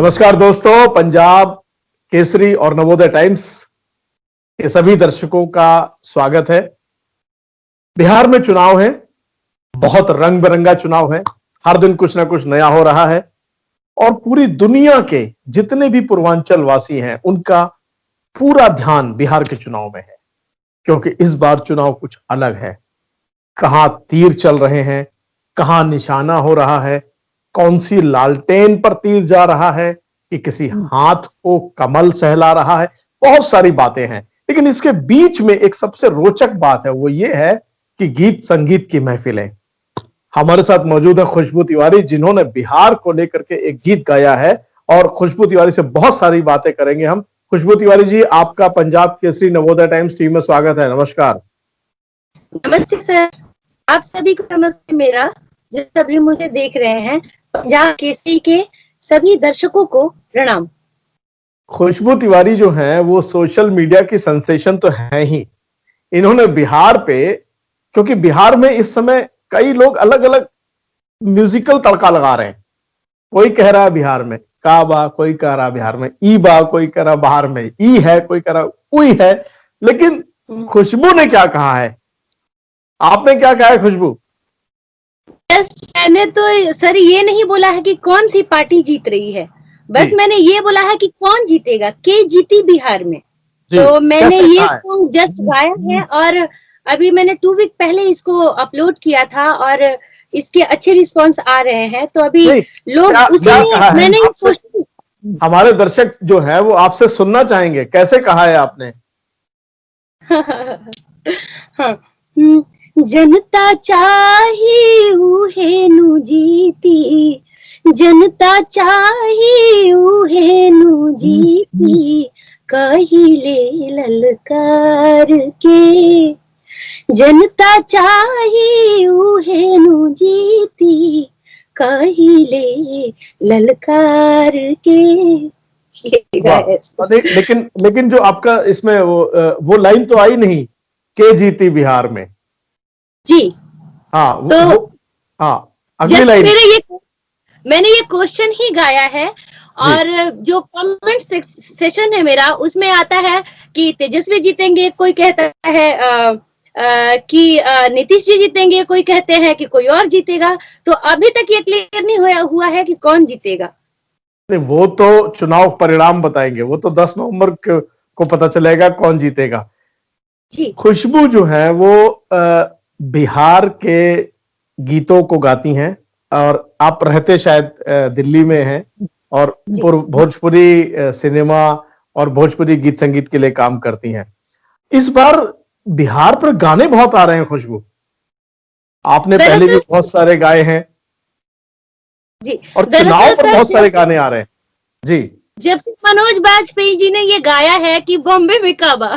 नमस्कार दोस्तों, पंजाब केसरी और नवोदय टाइम्स के सभी दर्शकों का स्वागत है। बिहार में चुनाव है, बहुत रंग बिरंगा चुनाव है। हर दिन कुछ ना कुछ नया हो रहा है और पूरी दुनिया के जितने भी पूर्वांचल वासी हैं उनका पूरा ध्यान बिहार के चुनाव में है, क्योंकि इस बार चुनाव कुछ अलग है। कहां तीर चल रहे हैं, कहां निशाना हो रहा है, कौन सी लालटेन पर तीर जा रहा है कि किसी हाथ को कमल सहला रहा है, बहुत सारी बातें हैं। लेकिन इसके बीच में एक सबसे रोचक बात है, वो ये है कि गीत संगीत की महफिलें। हमारे साथ मौजूद है खुशबू तिवारी, जिन्होंने बिहार को लेकर के एक गीत गाया है और खुशबू तिवारी से बहुत सारी बातें करेंगे हम। खुशबू तिवारी जी, आपका पंजाब केसरी नवोदय टाइम्स टीम में स्वागत है। नमस्कार। नमस्ते सर, आप सभी को नमस्ते। मेरा जो सभी मुझे देख रहे हैं, पंजाब केसरी के सभी दर्शकों को प्रणाम। खुशबू तिवारी जो हैं वो सोशल मीडिया की सेंसेशन तो है ही। इन्होंने बिहार पे, क्योंकि बिहार में इस समय कई लोग अलग अलग म्यूजिकल तड़का लगा रहे हैं। कोई कह रहा है बिहार में का बा, कोई कह रहा है बिहार में ई बा, कोई कह रहा बाहर में ई है, कोई कह रहा उई है। लेकिन खुशबू ने क्या कहा है, आपने क्या कहा है खुशबू? मैंने तो सर ये नहीं बोला है कि कौन सी पार्टी जीत रही है, बस मैंने ये बोला है कि कौन जीतेगा, के जीती बिहार में। तो मैंने ये सॉन्ग जस्ट गाया है और अभी मैंने 2 वीक पहले इसको अपलोड किया था और इसके अच्छे रिस्पांस आ रहे हैं। तो अभी लोग उसी मैंने हमारे दर्शक जो है वो आपसे सुनना चाहेंगे, कैसे कहा है आपने? हाँ, जनता चाही उहे नु जीती, जनता चाही उहे नु जीती, कहिले ललकार के, जनता चाही उहे नु जीती, कहिले ललकार के। लेकिन जो आपका इसमें वो लाइन तो आई नहीं, के जीती बिहार में जी। हाँ, तो हाँ, अगली लाइन मैंने ये क्वेश्चन ही गाया है और जो कमेंट सेशन है मेरा, उसमें आता है कि तेजस्वी जीतेंगे, कोई कहता है कि नीतीश जी जीतेंगे, कोई कहते हैं कि कोई और जीतेगा। तो अभी तक ये क्लियर नहीं हुआ है कि कौन जीतेगा। वो तो चुनाव परिणाम बताएंगे, वो तो 10 नवंबर को पता चलेगा कौन जीतेगा जी। खुशबू जो है वो बिहार के गीतों को गाती हैं और आप रहते शायद दिल्ली में हैं और भोजपुरी सिनेमा और भोजपुरी गीत संगीत के लिए काम करती हैं। इस बार बिहार पर गाने बहुत आ रहे हैं खुशबू, आपने पहले भी बहुत सारे गाए हैं जी, और चुनाव पर बहुत सारे गाने आ रहे हैं जी। जब से मनोज बाजपेयी जी ने ये गाया है कि बॉम्बे में काबा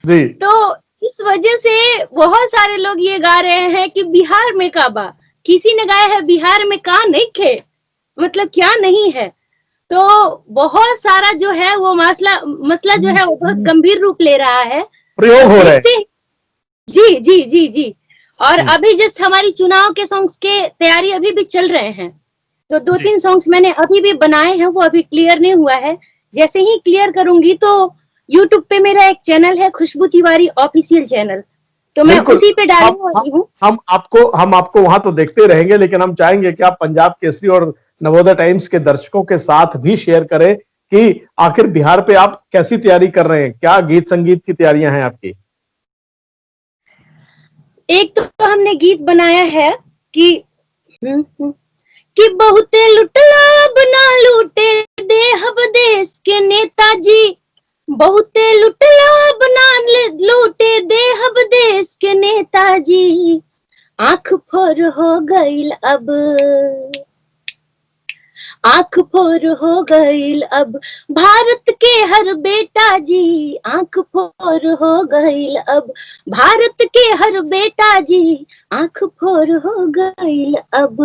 जी, तो इस वजह से बहुत सारे लोग ये गा रहे हैं कि बिहार में काबा। किसी ने गाया है बिहार में का नहीं खे, मतलब क्या नहीं है। तो बहुत सारा जो है वो मसला जो है वो बहुत गंभीर रूप ले रहा है, प्रयोग हो रहा है जी जी जी जी। और अभी जस्ट हमारी चुनाव के सॉन्ग्स के तैयारी अभी भी चल रहे हैं, तो 2-3 सॉन्ग्स मैंने अभी भी बनाए हैं, वो अभी क्लियर नहीं हुआ है। जैसे ही क्लियर करूंगी तो यूट्यूब पे मेरा एक चैनल है, खुशबू तिवारी ऑफिशियल चैनल, तो मैं उसी पे डालने वाली हूँ। हम आपको वहां तो देखते रहेंगे, लेकिन हम चाहेंगे कि आप पंजाब केसरी और नवोदय टाइम्स के दर्शकों के साथ भी शेयर करें कि आखिर बिहार पे आप कैसी तैयारी कर रहे हैं, क्या गीत संगीत की तैयारियां हैं आपकी? एक तो हमने गीत बनाया है कि बहुते लुटला बना लूटे देहब देश के नेताजी, बहुते लुटला बना लूटे देहब देश के नेताजी, आंख फोर हो गईल अब, आंख फोर हो गईल अब भारत के हर बेटा जी, आंख फोर हो गईल अब भारत के हर बेटा जी, आंख फोर हो गईल अब।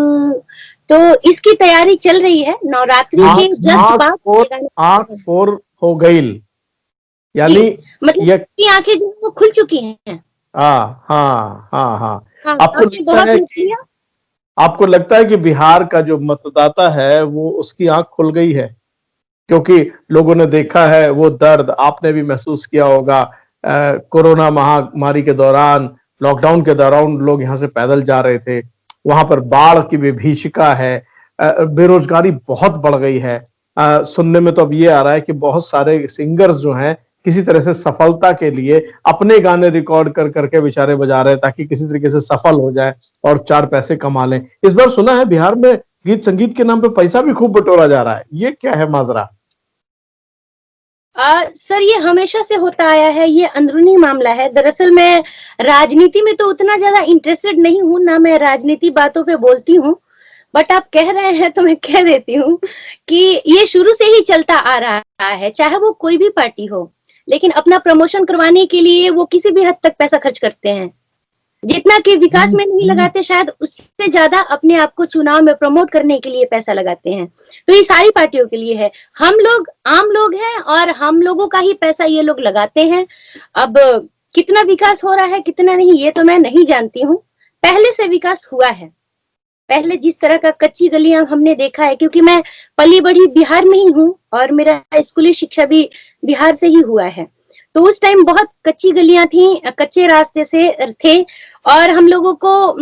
तो इसकी तैयारी चल रही है नवरात्रि के जस्ट बाद। आंख फोर हो गईल यानी मतलब की आंखें जो वो खुल चुकी हैं। हाँ हाँ हाँ हाँ। आपको लगता है कि बिहार का जो मतदाता है वो उसकी आंख खुल गई है? क्योंकि लोगों ने देखा है वो दर्द, आपने भी महसूस किया होगा। कोरोना महामारी के दौरान, लॉकडाउन के दौरान लोग यहाँ से पैदल जा रहे थे, वहां पर बाढ़ की विभीषिका है, बेरोजगारी बहुत बढ़ गई है। सुनने में तो अब ये आ रहा है कि बहुत सारे सिंगर्स जो हैं किसी तरह से सफलता के लिए अपने गाने रिकॉर्ड कर करके बेचारे बजा रहे हैं ताकि किसी तरीके से सफल हो जाए और 4 पैसे कमा लें। इस बार सुना है बिहार में गीत संगीत के नाम पे पैसा भी खूब बटोरा जा रहा है, ये क्या है माजरा? सर, ये हमेशा से होता आया है, ये अंदरूनी मामला है। दरअसल मैं राजनीति में तो उतना ज्यादा इंटरेस्टेड नहीं हूँ, ना मैं राजनीति बातों पे बोलती हूँ, बट आप कह रहे हैं तो मैं कह देती हूँ कि ये शुरू से ही चलता आ रहा है, चाहे वो कोई भी पार्टी हो, लेकिन अपना प्रमोशन करवाने के लिए वो किसी भी हद तक पैसा खर्च करते हैं। जितना कि विकास में नहीं लगाते, शायद उससे ज्यादा अपने आप को चुनाव में प्रमोट करने के लिए पैसा लगाते हैं। तो ये सारी पार्टियों के लिए है। हम लोग आम लोग हैं और हम लोगों का ही पैसा ये लोग लगाते हैं। अब कितना विकास हो रहा है कितना नहीं, ये तो मैं नहीं जानती हूँ। पहले से विकास हुआ है, पहले जिस तरह का कच्ची गलियां हमने देखा है, क्योंकि मैं पली बढ़ी बिहार में ही हूँ और मेरा स्कूली शिक्षा भी बिहार से ही हुआ है। तो उस टाइम बहुत कच्ची गलियां थी, कच्चे रास्ते से थे और हम लोगों को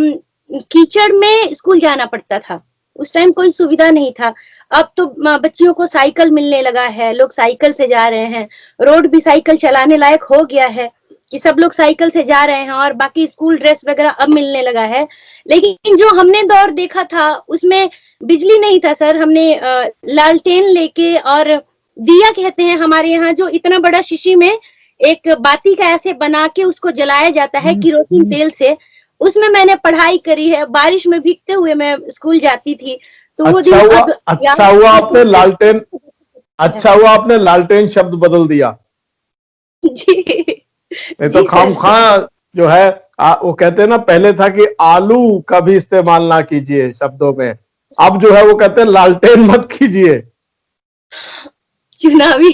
कीचड़ में स्कूल जाना पड़ता था। उस टाइम कोई सुविधा नहीं था। अब तो बच्चियों को साइकिल मिलने लगा है, लोग साइकिल से जा रहे हैं, रोड भी साइकिल चलाने लायक हो गया है कि सब लोग साइकिल से जा रहे हैं और बाकी स्कूल ड्रेस वगैरह अब मिलने लगा है। लेकिन जो हमने दौर देखा था उसमें बिजली नहीं था सर। हमने लालटेन लेके, और दिया कहते हैं हमारे यहाँ, जो इतना बड़ा शीशी में एक बाती का ऐसे बना के उसको जलाया जाता है केरोसिन तेल से, उसमें मैंने पढ़ाई करी है। बारिश में भीगते हुए मैं स्कूल जाती थी। तो वो दिन अच्छा हुआ आपने लालटेन शब्द बदल दिया। जी नहीं तो खामखा जो है वो कहते हैं ना, पहले था कि आलू का भी इस्तेमाल ना कीजिए शब्दों में, अब जो है वो कहते हैं लालटेन मत कीजिए। चुनावी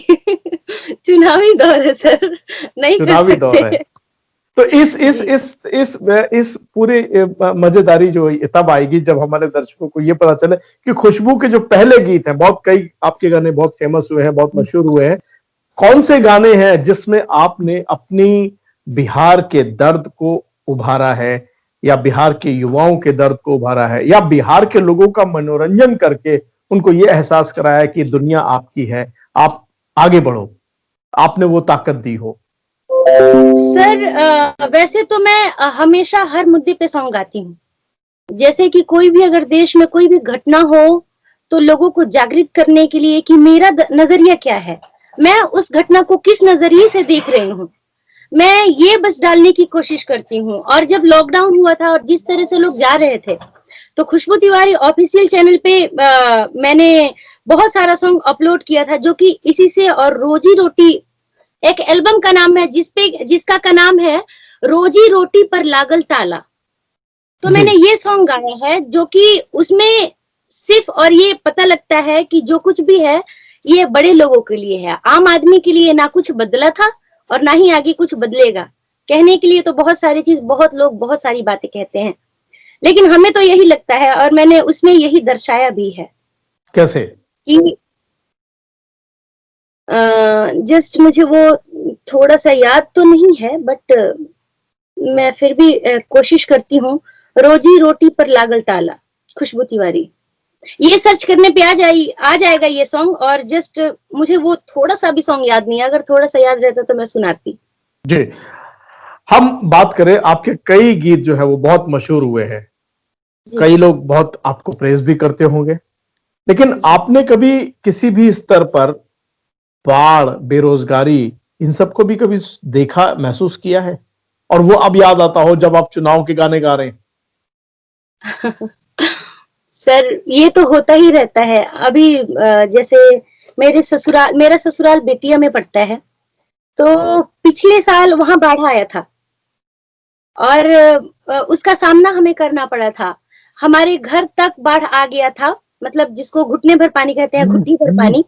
दौर है सर, नहीं चुनावी दौर है। तो इस पूरी मजेदारी जो तब आएगी जब हमारे दर्शकों को ये पता चले कि खुशबू के जो पहले गीत हैं, बहुत कई आपके गाने बहुत फेमस हुए हैं, बहुत मशहूर हुए हैं, कौन से गाने हैं जिसमें आपने अपनी बिहार के दर्द को उभारा है, या बिहार के युवाओं के दर्द को उभारा है, या बिहार के लोगों का मनोरंजन करके उनको ये एहसास कराया कि दुनिया आपकी है, आप आगे बढ़ो, आपने वो ताकत दी हो? सर वैसे तो मैं हमेशा हर मुद्दे पे सॉन्ग गाती हूँ। जैसे कि कोई भी अगर देश में कोई भी घटना हो तो लोगों को जागृत करने के लिए कि मेरा नजरिया क्या है, मैं उस घटना को किस नजरिए से देख रही हूँ, मैं ये बस डालने की कोशिश करती हूँ। और जब लॉकडाउन हुआ था और जिस तरह से लोग जा रहे थे, तो खुशबू तिवारी ऑफिशियल चैनल पे मैंने बहुत सारा सॉन्ग अपलोड किया था, जो कि इसी से, और रोजी रोटी एक एल्बम का नाम है जिसका का नाम है रोजी रोटी पर लागल ताला। तो मैंने ये सॉन्ग गाया है जो कि उसमें सिर्फ और ये पता लगता है कि जो कुछ भी है ये बड़े लोगों के लिए है, आम आदमी के लिए ना कुछ बदला था और ना ही आगे कुछ बदलेगा। कहने के लिए तो बहुत सारी चीज, बहुत लोग बहुत सारी बातें कहते हैं, लेकिन हमें तो यही लगता है, और मैंने उसमें यही दर्शाया भी है। कैसे? कि जस्ट मुझे वो थोड़ा सा याद तो नहीं है, बट मैं फिर भी कोशिश करती हूँ। रोजी रोटी पर लागल ताला, खुशबू तिवारी, ये सर्च करने पे आ जाएगा ये सॉन्ग। और जस्ट मुझे वो थोड़ा सा भी सॉन्ग याद नहीं है, अगर थोड़ा सा याद रहता तो मैं सुनाती। जी, हम बात करें, आपके कई गीत जो है वो बहुत मशहूर हुए हैं, कई लोग बहुत आपको प्रेज भी करते होंगे, लेकिन आपने कभी किसी भी स्तर पर बाढ़, बेरोजगारी, इन सबको भी कभी देखा, महसूस किया है, और वो अब याद आता हो जब आप चुनाव के गाने गा रहे हैं? सर ये तो होता ही रहता है। अभी जैसे मेरा ससुराल बेतिया में पड़ता है, तो पिछले साल वहां बाढ़ आया था और उसका सामना हमें करना पड़ा था। हमारे घर तक बाढ़ आ गया था, मतलब जिसको घुटने भर पानी कहते हैं, घुट्टी भर पानी,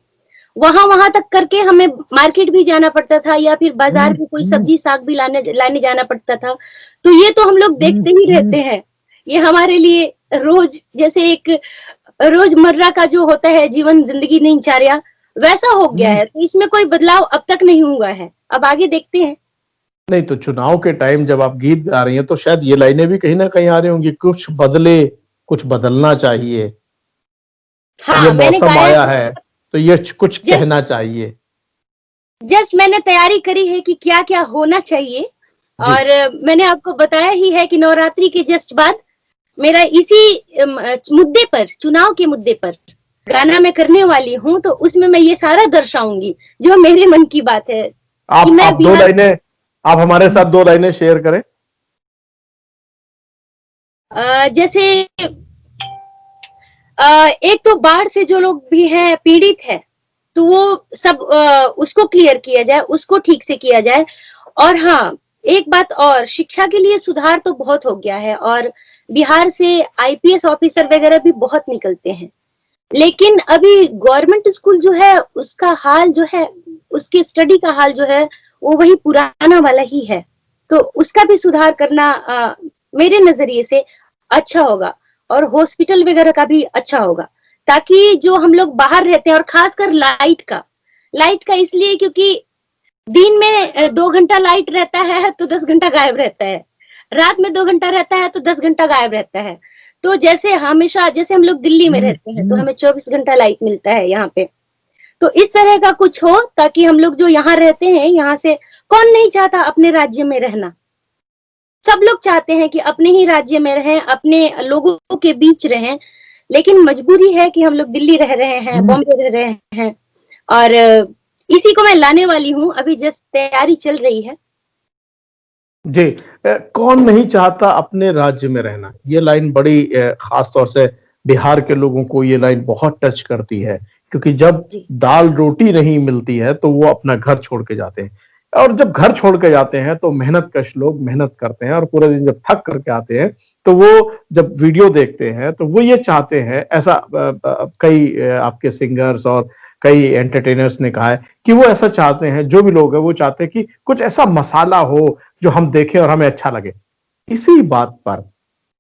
वहां तक करके हमें मार्केट भी जाना पड़ता था, या फिर बाजार में कोई सब्जी साग भी लाने जाना पड़ता था। तो ये तो हम लोग देखते ही रहते हैं, ये हमारे लिए रोज जैसे एक रोजमर्रा का जो होता है जीवन, जिंदगी दिनचर्या, वैसा हो गया है। तो इसमें कोई बदलाव अब तक नहीं हुआ है, अब आगे देखते हैं। नहीं तो चुनाव के टाइम जब आप गीत गा रही हैं तो शायद ये लाइनें भी कहीं ना कहीं आ रही होंगी, कुछ बदले, कुछ बदलना चाहिए, ये हाँ, मैंने मौसम गाया आया है तो ये कुछ जस्ट कहना चाहिए। जस्ट मैंने तैयारी करी है कि क्या क्या होना चाहिए। जी और मैंने आपको बताया ही है कि नवरात्रि के जस्ट बाद मेरा इसी मुद्दे पर, चुनाव के मुद्दे पर गाना मैं करने वाली हूँ। तो उसमें मैं ये सारा दर्शाऊंगी जो मेरे मन की बात है कि मैं आप दो बिहार। लाइनें, आप हमारे साथ दो लाइनें शेयर करें। जैसे एक तो बाढ़ से जो लोग भी हैं पीड़ित है, तो वो सब उसको क्लियर किया जाए, उसको ठीक से किया जाए। और हाँ, एक बात और, शिक्षा के लिए सुधार तो बहुत हो गया है और बिहार से आईपीएस ऑफिसर वगैरह भी बहुत निकलते हैं। लेकिन अभी गवर्नमेंट स्कूल जो है उसका हाल जो है, उसके स्टडी का हाल जो है वो वही पुराना वाला ही है। तो उसका भी सुधार करना मेरे नजरिए से अच्छा होगा। और हॉस्पिटल वगैरह का भी अच्छा होगा, ताकि जो हम लोग बाहर रहते हैं, और खासकर लाइट का इसलिए क्योंकि दिन में 2 घंटा लाइट रहता है तो 10 घंटा गायब रहता है, रात में 2 घंटा रहता है तो 10 घंटा गायब रहता है। तो जैसे हमेशा, जैसे हम लोग दिल्ली में रहते हैं तो हमें 24 घंटा लाइट मिलता है यहाँ पे। तो इस तरह का कुछ हो ताकि हम लोग जो यहाँ रहते हैं, यहाँ से कौन नहीं चाहता अपने राज्य में रहना। सब लोग चाहते हैं कि अपने ही राज्य में रहें, अपने लोगों के बीच रहें। लेकिन मजबूरी है कि हम लोग दिल्ली रह रहे हैं, बॉम्बे रह रहे हैं। और इसी को मैं लाने वाली हूँ, अभी जस्ट तैयारी चल रही है। जी, कौन नहीं चाहता अपने राज्य में रहना, ये लाइन बड़ी खास तौर से बिहार के लोगों को ये लाइन बहुत टच करती है, क्योंकि जब दाल रोटी नहीं मिलती है तो वो अपना घर छोड़ के जाते हैं, और जब घर छोड़ के जाते हैं तो मेहनतकश लोग मेहनत करते हैं और पूरे दिन जब थक करके आते हैं तो वो जब वीडियो देखते हैं तो वो ये चाहते हैं, ऐसा कई आपके सिंगर्स और कई एंटरटेनर्स ने कहा है कि वो ऐसा चाहते हैं, जो भी लोग हैं वो चाहते हैं कि कुछ ऐसा मसाला हो जो हम देखें और हमें अच्छा लगे। इसी बात पर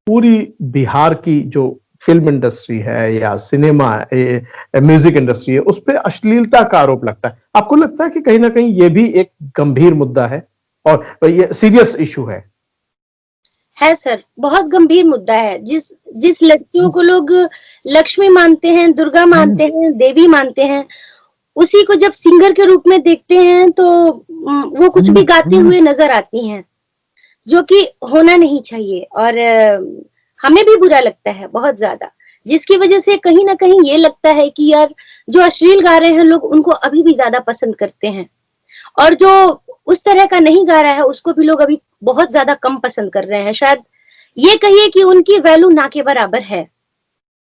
पूरी बिहार की जो फिल्म इंडस्ट्री है या सिनेमा म्यूजिक इंडस्ट्री है, उस पे अश्लीलता का आरोप लगता है। आपको लगता है कि कहीं ना कहीं ये भी एक गंभीर मुद्दा है और ये सीरियस इशू है सर, बहुत गंभीर मुद्दा है। जिस जिस लड़कियों को लोग लक्ष्मी मानते हैं, दुर्गा मानते हैं, देवी मानते हैं, उसी को जब सिंगर के रूप में देखते हैं तो वो कुछ भी गाते हुए नजर आती हैं, जो कि होना नहीं चाहिए। और हमें भी बुरा लगता है बहुत ज्यादा, जिसकी वजह से कहीं ना कहीं ये लगता है कि यार जो अश्लील गा रहे हैं लोग, उनको अभी भी ज्यादा पसंद करते हैं, और जो उस तरह का नहीं गा रहा है उसको भी लोग अभी बहुत ज्यादा कम पसंद कर रहे हैं। शायद ये कहिए कि उनकी वैल्यू ना के बराबर है।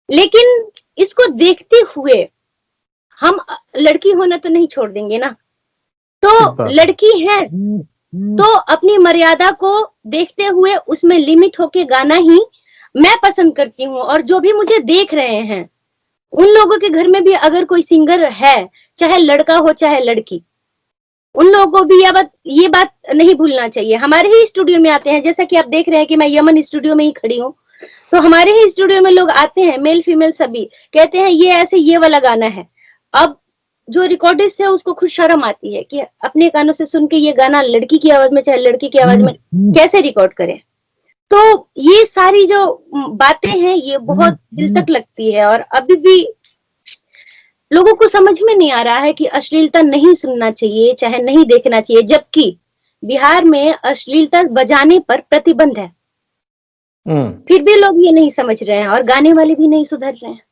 लेकिन इसको देखते हुए हम लड़की होना तो नहीं छोड़ देंगे ना। तो लड़की है तो अपनी मर्यादा को देखते हुए उसमें लिमिट होके गाना ही मैं पसंद करती हूँ। और जो भी मुझे देख रहे हैं, उन लोगों के घर में भी अगर कोई सिंगर है, चाहे लड़का हो चाहे लड़की, उन लोगों को भी ये बात नहीं भूलना चाहिए। हमारे ही स्टूडियो में आते हैं, जैसा कि आप देख रहे हैं कि मैं यमन स्टूडियो में ही खड़ी हूँ, तो हमारे ही स्टूडियो में लोग आते हैं, मेल फीमेल सभी, कहते हैं ये ऐसे ये वाला गाना है। अब जो रिकॉर्डिस्ट है उसको खुद शर्म आती है कि अपने कानों से सुन के ये गाना लड़की की आवाज में चाहे लड़की की आवाज में कैसे रिकॉर्ड करें। तो ये सारी जो बातें हैं ये बहुत दिल तक लगती है, और अभी भी लोगों को समझ में नहीं आ रहा है कि अश्लीलता नहीं सुनना चाहिए, चाहे नहीं देखना चाहिए, जबकि बिहार में अश्लीलता बजाने पर प्रतिबंध है। फिर भी लोग ये नहीं समझ रहे हैं और गाने वाले भी नहीं सुधर रहे हैं।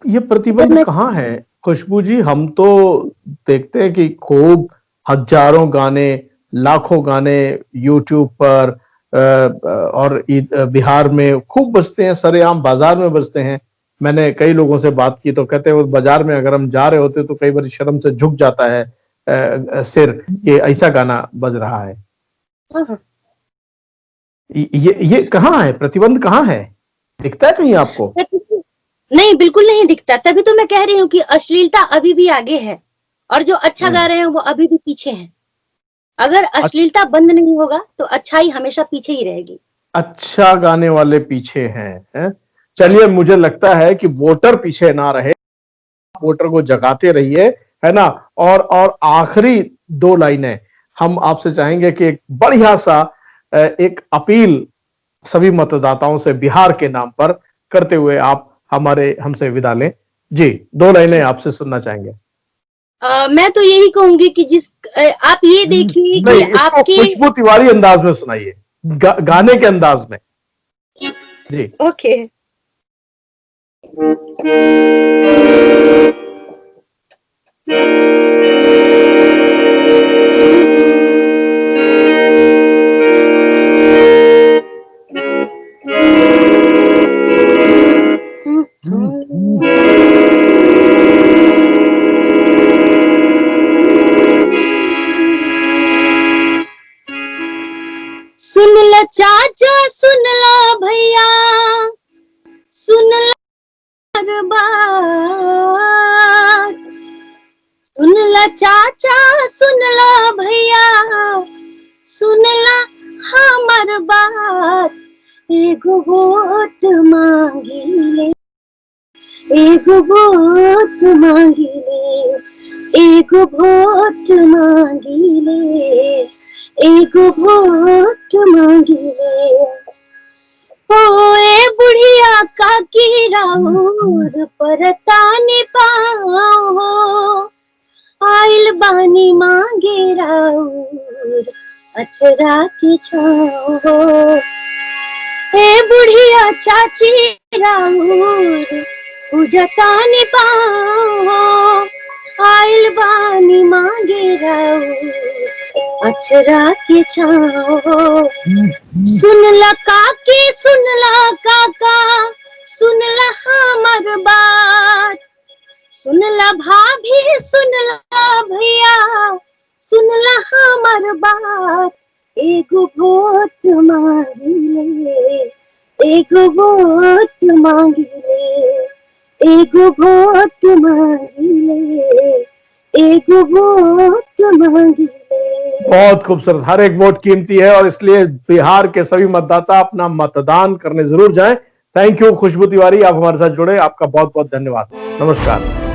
ये प्रतिबंध कहाँ है खुशबू जी? हम तो देखते हैं कि खूब हजारों गाने, लाखों गाने यूट्यूब पर और बिहार में खूब बजते हैं, सरेआम बाजार में बजते हैं। मैंने कई लोगों से बात की तो कहते हैं वो बाजार में अगर हम जा रहे होते तो कई बार शर्म से झुक जाता है सिर कि ऐसा गाना बज रहा है। ये कहाँ है प्रतिबंध? कहाँ है? दिखता है कहीं आपको? नहीं, बिल्कुल नहीं दिखता। तभी तो मैं कह रही हूँ कि अश्लीलता अभी भी आगे है और जो अच्छा गा रहे हैं वो अभी भी पीछे हैं। अगर अश्लीलता बंद नहीं होगा तो अच्छाई हमेशा पीछे ही रहेगी। अच्छा गाने वाले पीछे हैं, चलिए मुझे लगता है कि वोटर पीछे ना रहे, वोटर को जगाते रहिए, है ना। और आखिरी 2 लाइनें हम आपसे चाहेंगे कि एक बढ़िया सा एक अपील सभी मतदाताओं से बिहार के नाम पर करते हुए आप हमसे विदा लें। जी, 2 लाइनें आपसे सुनना चाहेंगे। मैं तो यही कहूंगी कि आप ये देखिए कि आपके खुशबू तिवारी अंदाज में सुनाइए, गाने के अंदाज में। जी, ओके। सुन ला चाचा, सुन ला भैया, सुन ला बात, सुन ला चाचा, सुन ला भैया, सुन ला हमार बात। एगो वोट मांगिले, एगो वोट मांगिले, एगो वोट मांगिले, एगो वोट मांगिले। ओ ए बुढ़िया काकी राउर परताने पाओ, आइल बानी मांगे राउर अचरा के छाओ। ए बुढ़िया चाची राउर पूजताने पाओ, आइल बानी मांगे राउर अचरा के छाओ। सुन ला काकी, सुन ला काका, सुन ला हमार बात, सुन ला भाभी, सुन ला भैया, सुन ला हमार बात। एगो वोट मांगिले, एगो वोट मांगिले, एगो वोट मांगिले, एगो वोट मांगिले। बहुत खूबसूरत, हर एक वोट कीमती है और इसलिए बिहार के सभी मतदाता अपना मतदान करने जरूर जाएं। थैंक यू खुशबू तिवारी, आप हमारे साथ जुड़े, आपका बहुत बहुत धन्यवाद। नमस्कार।